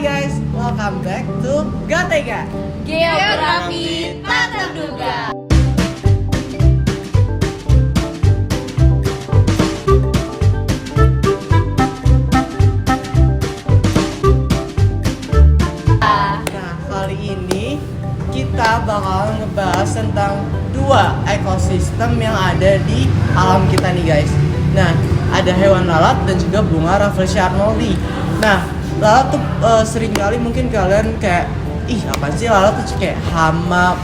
Hai guys, welcome back to Gatega Geografi tak terduga. Nah, kali ini kita bakal ngebahas tentang dua ekosistem yang ada di alam kita nih guys. Nah, ada hewan lalat dan juga bunga Rafflesia arnoldi. Nah, lalat tuh sering kali mungkin kalian kayak apa sih lalat tuh kayak hama,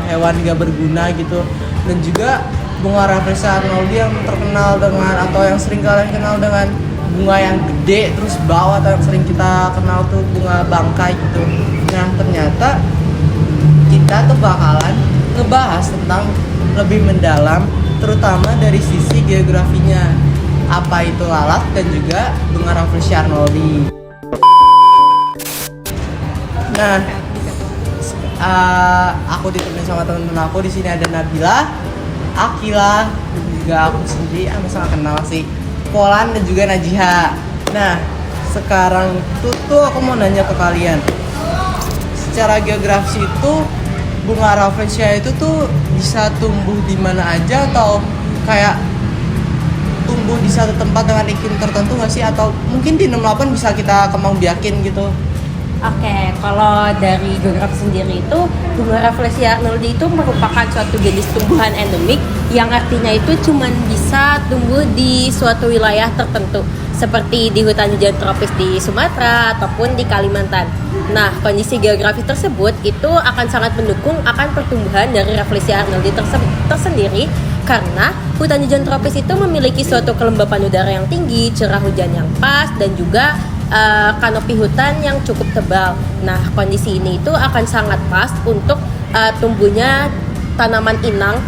hewan gak berguna gitu. Dan juga bunga Rafflesia arnoldi yang terkenal dengan atau yang sering kalian kenal dengan bunga yang gede terus bawah, atau yang sering kita kenal tuh bunga bangkai gitu. Nah, ternyata kita tuh bakalan ngebahas tentang lebih mendalam terutama dari sisi geografinya, apa itu lalat dan juga bunga Rafflesia arnoldi. Nah, aku ditemenin sama teman-teman aku. Di sini ada Nabila, Akila, dan juga aku sendiri. Sama kenal sih, Polan dan juga Najiha. Nah, sekarang tuh aku mau nanya ke kalian. Secara geografis itu bunga Rafflesia itu tuh bisa tumbuh di mana aja atau kayak tumbuh di satu tempat dengan iklim tertentu nggak sih? Atau mungkin di 68 bisa kita kembang biakin gitu? Oke, kalau dari geografi sendiri itu bunga Rafflesia arnoldi itu merupakan suatu jenis tumbuhan endemik yang artinya itu cuma bisa tumbuh di suatu wilayah tertentu seperti di hutan hujan tropis di Sumatera ataupun di Kalimantan. Nah, kondisi geografi tersebut itu akan sangat mendukung akan pertumbuhan dari Rafflesia arnoldi tersendiri karena hutan hujan tropis itu memiliki suatu kelembapan udara yang tinggi, curah hujan yang pas, dan juga kanopi hutan yang cukup tebal. Nah, kondisi ini itu akan sangat pas untuk tumbuhnya tanaman inang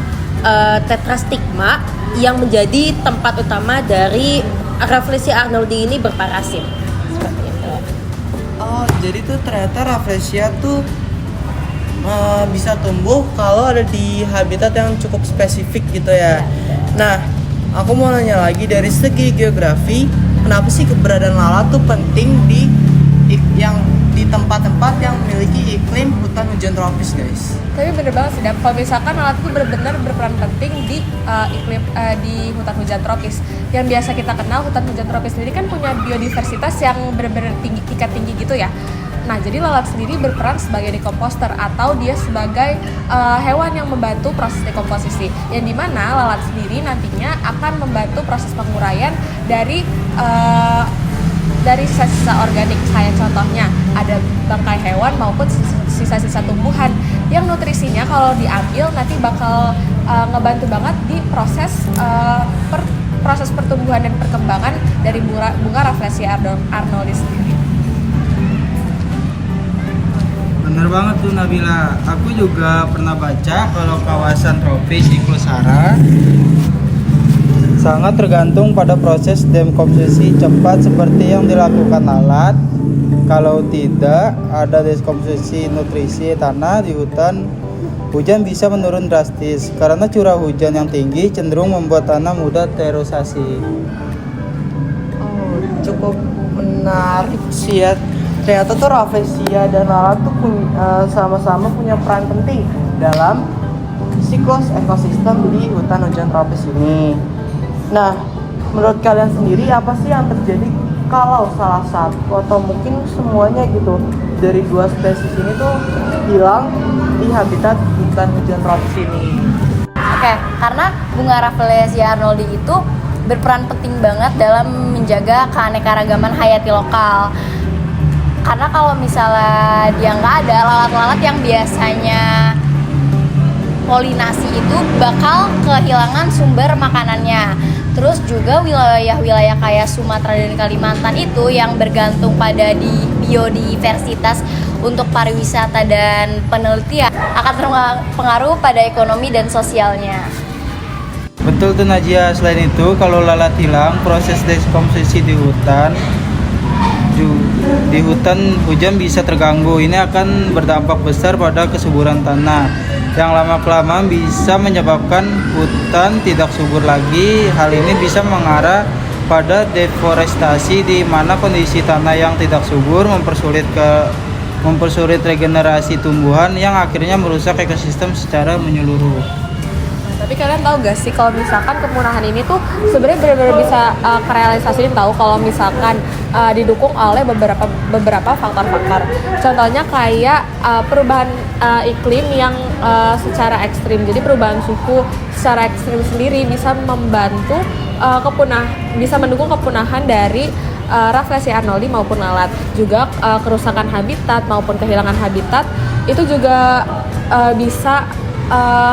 tetrastigma yang menjadi tempat utama dari Rafflesia arnoldi ini berparasit. Seperti itu. Oh, jadi tuh ternyata Rafflesia tuh bisa tumbuh kalau ada di habitat yang cukup spesifik gitu ya. Nah, aku mau nanya lagi dari segi geografi, kenapa sih keberadaan lalat tuh penting di tempat-tempat yang memiliki iklim hutan hujan tropis, guys? Tapi bener banget sih, Dan. Kalau misalkan lalat itu benar-benar berperan penting di iklim di hutan hujan tropis. Yang biasa kita kenal hutan hujan tropis sendiri kan punya biodiversitas yang benar-benar tingkat tinggi gitu ya. Nah, jadi lalat sendiri berperan sebagai dekomposter atau dia sebagai hewan yang membantu proses dekomposisi. Yang dimana lalat sendiri nantinya akan membantu proses penguraian dari sisa-sisa organik. Kayak contohnya ada bangkai hewan maupun sisa-sisa tumbuhan yang nutrisinya kalau diambil nanti bakal ngebantu banget di proses pertumbuhan dan perkembangan dari bunga Rafflesia arnoldi sendiri. Bener banget tuh Nabila. Aku juga pernah baca kalau kawasan tropis di Nusantara sangat tergantung pada proses dekomposisi cepat seperti yang dilakukan lalat. Kalau tidak ada dekomposisi nutrisi tanah di hutan, hujan bisa menurun drastis karena curah hujan yang tinggi cenderung membuat tanah mudah tererosasi. Oh, cukup menarik sih ya. Ternyata tuh Rafflesia dan lalat tuh sama-sama punya peran penting dalam siklus ekosistem di hutan hujan tropis ini. Nah, menurut kalian sendiri apa sih yang terjadi kalau salah satu atau mungkin semuanya gitu dari dua spesies ini tuh hilang di habitat hutan hujan tropis ini? Oke, karena bunga Rafflesia arnoldi itu berperan penting banget dalam menjaga keanekaragaman hayati lokal. Karena kalau misalnya dia nggak ada, lalat-lalat yang biasanya polinasi itu bakal kehilangan sumber makanannya. Terus juga wilayah-wilayah kayak Sumatera dan Kalimantan itu yang bergantung pada biodiversitas untuk pariwisata dan penelitian akan terpengaruh pada ekonomi dan sosialnya. Betul tuh Najia. Selain itu, kalau lalat hilang, proses dekomposisi di hutan hujan bisa terganggu. Ini akan berdampak besar pada kesuburan tanah yang lama-kelamaan bisa menyebabkan hutan tidak subur lagi. Hal ini bisa mengarah pada deforestasi, di mana kondisi tanah yang tidak subur mempersulit regenerasi tumbuhan yang akhirnya merusak ekosistem secara menyeluruh. Tapi kalian tahu gak sih kalau misalkan kepunahan ini tuh sebenarnya benar-benar bisa kerealisasiin tahu kalau misalkan didukung oleh beberapa faktor-faktor. Contohnya kayak perubahan iklim yang secara ekstrim. Jadi perubahan suhu secara ekstrim sendiri bisa membantu bisa mendukung kepunahan dari Rafflesia arnoldi maupun lalat. Juga kerusakan habitat maupun kehilangan habitat itu juga bisa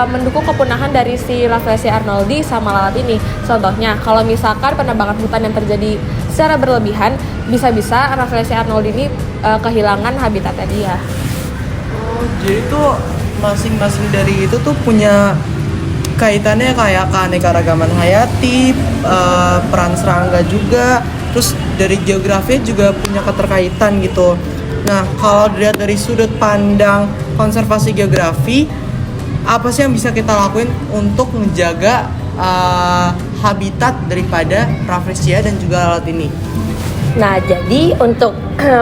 mendukung kepunahan dari si Rafflesia arnoldi sama lalat ini. Contohnya, kalau misalkan penebangan hutan yang terjadi secara berlebihan, bisa-bisa Rafflesia arnoldi ini kehilangan habitatnya dia. Oh, jadi tuh masing-masing dari itu tuh punya kaitannya kayak keanekaragaman hayati, peran serangga juga, terus dari geografi juga punya keterkaitan gitu. Nah, kalau dilihat dari sudut pandang konservasi geografi, apa sih yang bisa kita lakuin untuk menjaga habitat daripada Rafflesia dan juga lalat ini? Nah, jadi untuk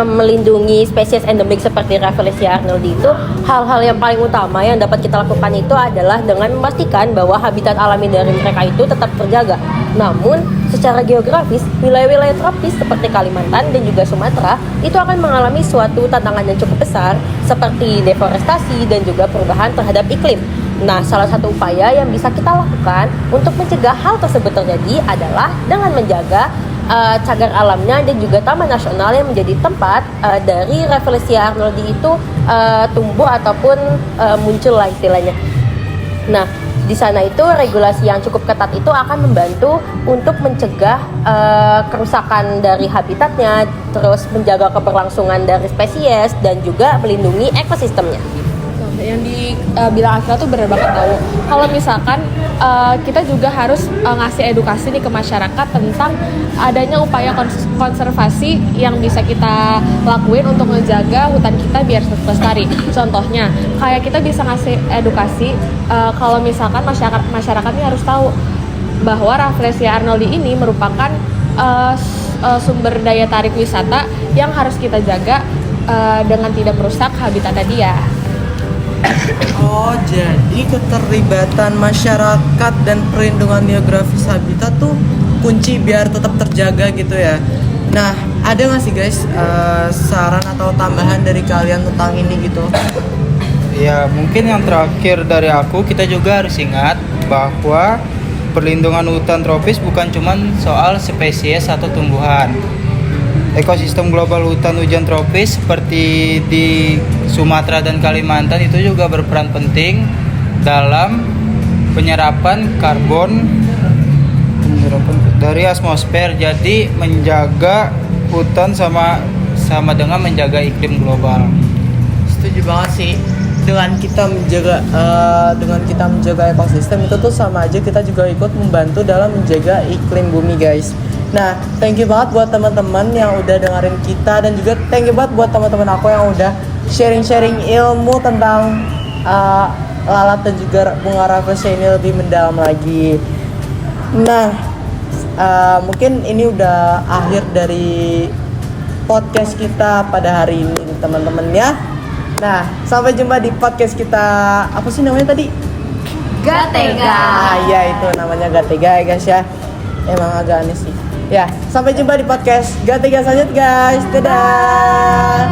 melindungi spesies endemik seperti Rafflesia arnoldi itu, hal-hal yang paling utama yang dapat kita lakukan itu adalah dengan memastikan bahwa habitat alami dari mereka itu tetap terjaga. Namun, secara geografis, wilayah-wilayah tropis seperti Kalimantan dan juga Sumatera itu akan mengalami suatu tantangan yang cukup besar seperti deforestasi dan juga perubahan terhadap iklim. Nah, salah satu upaya yang bisa kita lakukan untuk mencegah hal tersebut terjadi adalah dengan menjaga cagar alamnya dan juga taman nasional yang menjadi tempat dari Rafflesia arnoldi itu tumbuh ataupun muncul lah istilahnya. Nah, di sana itu regulasi yang cukup ketat itu akan membantu untuk mencegah kerusakan dari habitatnya, terus menjaga keberlangsungan dari spesies dan juga melindungi ekosistemnya. Yang dibilang Akila tuh bener banget tahu. Kalau misalkan kita juga harus ngasih edukasi nih ke masyarakat tentang adanya upaya konservasi yang bisa kita lakuin untuk menjaga hutan kita biar lestari. Contohnya, kayak kita bisa ngasih edukasi kalau misalkan masyarakat ini harus tahu bahwa Rafflesia arnoldi ini merupakan sumber daya tarik wisata yang harus kita jaga dengan tidak merusak habitatnya dia. Oh, jadi keterlibatan masyarakat dan perlindungan geografis habitat tuh kunci biar tetap terjaga gitu ya. Nah, ada nggak sih guys saran atau tambahan dari kalian tentang ini gitu? Ya, mungkin yang terakhir dari aku, kita juga harus ingat bahwa perlindungan hutan tropis bukan cuma soal spesies atau tumbuhan. Ekosistem global hutan hujan tropis seperti di Sumatera dan Kalimantan itu juga berperan penting dalam penyerapan karbon dari atmosfer. Jadi menjaga hutan sama dengan menjaga iklim global. Setuju banget sih. Dengan kita menjaga ekosistem itu tuh sama aja kita juga ikut membantu dalam menjaga iklim bumi, guys. Nah, thank you banget buat teman-teman yang udah dengerin kita, dan juga thank you banget buat teman-teman aku yang udah sharing-sharing ilmu tentang lalat dan juga bunga Rafflesia ini lebih mendalam lagi. Nah, mungkin ini udah akhir dari podcast kita pada hari ini, teman-teman ya. Nah, sampai jumpa di podcast kita. Apa sih namanya tadi? Gatega. Iya, itu namanya Gatega ya guys ya. Emang agak aneh sih. Ya, sampai jumpa di podcast Gatega selanjutnya guys. Dadah.